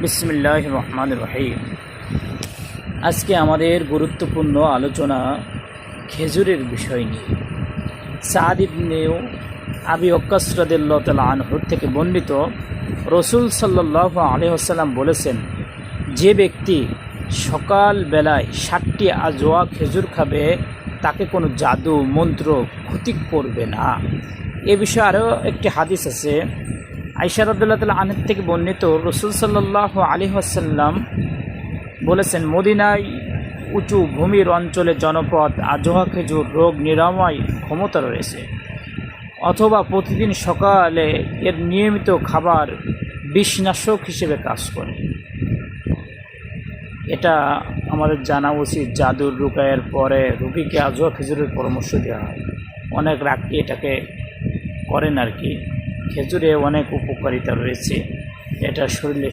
বিসমিল্লাহির রহমানির রহিম। আজকে আমাদের গুরুত্বপূর্ণ আলোচনা খেজুরের বিষয় নিয়ে। সাদ ইবনে আবি ওয়াক্কাস রাদিয়াল্লাহু তাআলা আনহু থেকে বর্ণিত, রাসূল সাল্লাল্লাহু আলাইহি ওয়াসাল্লাম বলেছেন, যে ব্যক্তি সকাল বেলায় 60টি আজওয়া খেজুর খাবে তাকে কোনো জাদু মন্ত্র ক্ষতি করবে না। এ বিষয়ে আরও একটি হাদিস আছে। আয়েশা রাদিয়াল্লাহু তাআলা আনহা থেকে বর্ণিত, রাসূল সাল্লাল্লাহু আলাইহি ওয়াসাল্লাম বলেছেন, মদিনায় উঁচু ভূমির অঞ্চলে জনপদ আজওয়া খেজুর রোগ নিরাময় ক্ষমতা রয়েছে, অথবা প্রতিদিন সকালে এর নিয়মিত খাবার বিষনাশক হিসেবে কাজ করে। এটা আমাদের জানা উচিত। জাদুর রুকায়ের পরে রোগীকে আজওয়া খেজুরের পরামর্শ দেওয়া হয়। অনেক রাগী এটাকে করেন আর কি। খেজুরে অনেক উপকারিতা রয়েছে, এটা শরীরে